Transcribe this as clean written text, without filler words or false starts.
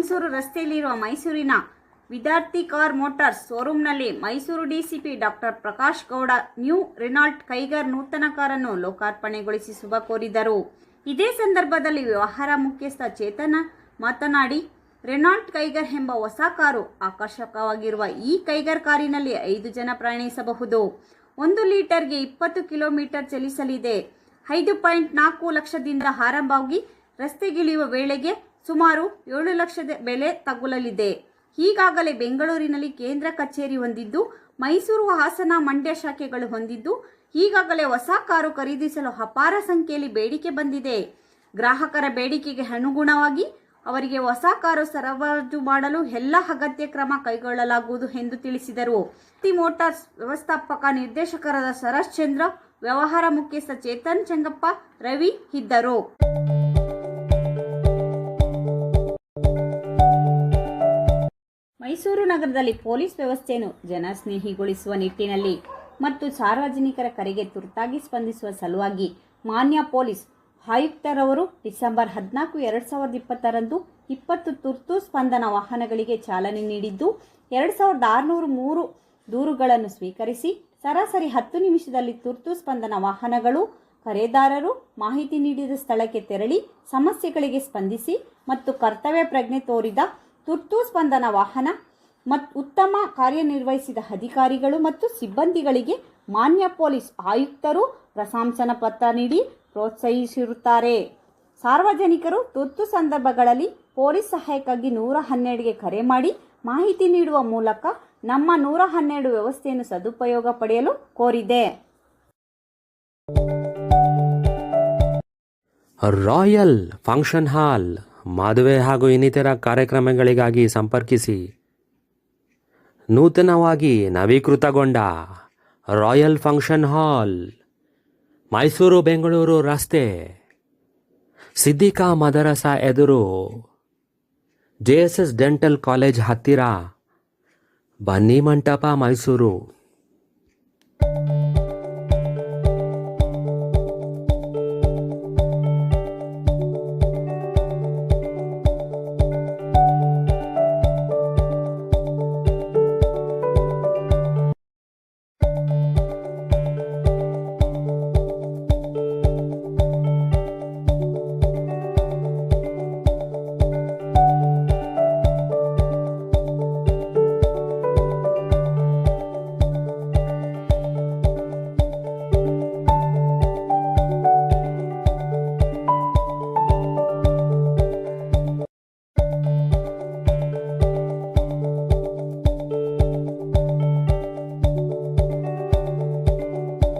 ಹುಣಸೂರು ರಸ್ತೆಯಲ್ಲಿರುವ ಮೈಸೂರಿನ Vidyarthi car motors ಶೋರೂಮ್ನಲ್ಲಿ Mysuru DCP doctor Prakash Gowda new Renault Kiger ನೂತನ ಕಾರನ್ನು ಲೋಕಾರ್ಪಣೆಗೊಳಿಸಿ ಶುಭ ಕೋರಿದರು. ಇದೇ ಸಂದರ್ಭದಲ್ಲಿ ವ್ಯವಹಾರ ಮುಖ್ಯಸ್ಥ ಚೇತನ ಮಾತನಾಡಿ, ರೆನಾಲ್ಟ್ ಕೈಗರ್ ಎಂಬ ಹೊಸ ಕಾರು ಆಕರ್ಷಕವಾಗಿರುವ ಈ ಕೈಗರ್ ಕಾರಿನಲ್ಲಿ 5 ಜನ ಪ್ರಯಾಣಿಸಬಹುದು. 1 ಲೀಟರ್ಗೆ 20 ಕಿಲೋಮೀಟರ್ ಚಲಿಸಲಿದೆ. 5.4 ಲಕ್ಷದಿಂದ ಆರಂಭವಾಗಿ ರಸ್ತೆಗಿಳಿಯುವ ವೇಳೆಗೆ ಸುಮಾರು 7 ಲಕ್ಷದ ಬೆಲೆ ತಗುಲಲಿದೆ. ಈಗಾಗಲೇ ಬೆಂಗಳೂರಿನಲ್ಲಿ ಕೇಂದ್ರ ಕಚೇರಿ ಹೊಂದಿದ್ದು, ಮೈಸೂರು, ಹಾಸನ, ಮಂಡ್ಯ ಶಾಖೆಗಳು ಹೊಂದಿದ್ದು, ಈಗಾಗಲೇ ಹೊಸ ಕಾರು ಖರೀದಿಸಲು ಅಪಾರ ಸಂಖ್ಯೆಯಲ್ಲಿ ಬೇಡಿಕೆ ಬಂದಿದೆ. ಗ್ರಾಹಕರ ಬೇಡಿಕೆಗೆ ಅನುಗುಣವಾಗಿ ಅವರಿಗೆ ಹೊಸ ಕಾರು ಸರಬರಾಜು ಮಾಡಲು ಎಲ್ಲ ಅಗತ್ಯ ಕ್ರಮ ಕೈಗೊಳ್ಳಲಾಗುವುದು ಎಂದು ತಿಳಿಸಿದರು. ಮೋಟಾರ್ಸ್ ವ್ಯವಸ್ಥಾಪಕ ನಿರ್ದೇಶಕರಾದ ಸರಸ್ ಚಂದ್ರ, ವ್ಯವಹಾರ ಮುಖ್ಯಸ್ಥ ಚೇತನ್ ಚೆಂಗಪ್ಪ, ರವಿ ಇದ್ದರು. ಮೈಸೂರು ನಗರದಲ್ಲಿ ಪೊಲೀಸ್ ವ್ಯವಸ್ಥೆಯನ್ನು ಜನಸ್ನೇಹಿಗೊಳಿಸುವ ನಿಟ್ಟಿನಲ್ಲಿ ಮತ್ತು ಸಾರ್ವಜನಿಕರ ಕರೆಗೆ ತುರ್ತಾಗಿ ಸ್ಪಂದಿಸುವ ಸಲುವಾಗಿ ಮಾನ್ಯ ಪೊಲೀಸ್ ಆಯುಕ್ತರವರು ಡಿಸೆಂಬರ್ 14, 2020ರಂದು 20 ತುರ್ತು ಸ್ಪಂದನ ವಾಹನಗಳಿಗೆ ಚಾಲನೆ ನೀಡಿದ್ದು, 2603 ದೂರುಗಳನ್ನು ಸ್ವೀಕರಿಸಿ ಸರಾಸರಿ 10 ನಿಮಿಷದಲ್ಲಿ ತುರ್ತು ಸ್ಪಂದನ ವಾಹನಗಳು ಕರೆದಾರರು ಮಾಹಿತಿ ನೀಡಿದ ಸ್ಥಳಕ್ಕೆ ತೆರಳಿ ಸಮಸ್ಯೆಗಳಿಗೆ ಸ್ಪಂದಿಸಿ ಮತ್ತು ಕರ್ತವ್ಯ ಪ್ರಜ್ಞೆ ತೋರಿದ ತುರ್ತು ಸ್ಪಂದನ ವಾಹನ ಮತ್ತು ಉತ್ತಮ ಕಾರ್ಯನಿರ್ವಹಿಸಿದ ಅಧಿಕಾರಿಗಳು ಮತ್ತು ಸಿಬ್ಬಂದಿಗಳಿಗೆ ಮಾನ್ಯ ಪೊಲೀಸ್ ಆಯುಕ್ತರು ಪ್ರಶಂಸನಾ ಪತ್ರ ನೀಡಿ ಪ್ರೋತ್ಸಾಹಿಸಿರುತ್ತಾರೆ. ಸಾರ್ವಜನಿಕರು ತುರ್ತು ಸಂದರ್ಭಗಳಲ್ಲಿ ಪೊಲೀಸ್ ಸಹಾಯಕ್ಕಾಗಿ 112ಗೆ ಕರೆ ಮಾಡಿ ಮಾಹಿತಿ ನೀಡುವ ಮೂಲಕ ನಮ್ಮ 112 ವ್ಯವಸ್ಥೆಯನ್ನು ಸದುಪಯೋಗ ಪಡೆಯಲು ಕೋರಿದೆ. ರಾಯಲ್ ಫಂಕ್ಷನ್ ಹಾಲ್ ಮದುವೆ ಹಾಗೂ ಇನ್ನಿತರ ಕಾರ್ಯಕ್ರಮಗಳಿಗಾಗಿ ಸಂಪರ್ಕಿಸಿ. ನೂತನವಾಗಿ ನವೀಕೃತಗೊಂಡ royal function hall, Mysuru Bengaluru ರಸ್ತೆ, ಸಿದ್ದಿಕಾ ಮದರಸಾ ಎದುರು, JSS ಡೆಂಟಲ್ ಕಾಲೇಜ್ ಹತ್ತಿರ, ಬನ್ನಿ ಮಂಟಪ, ಮೈಸೂರು.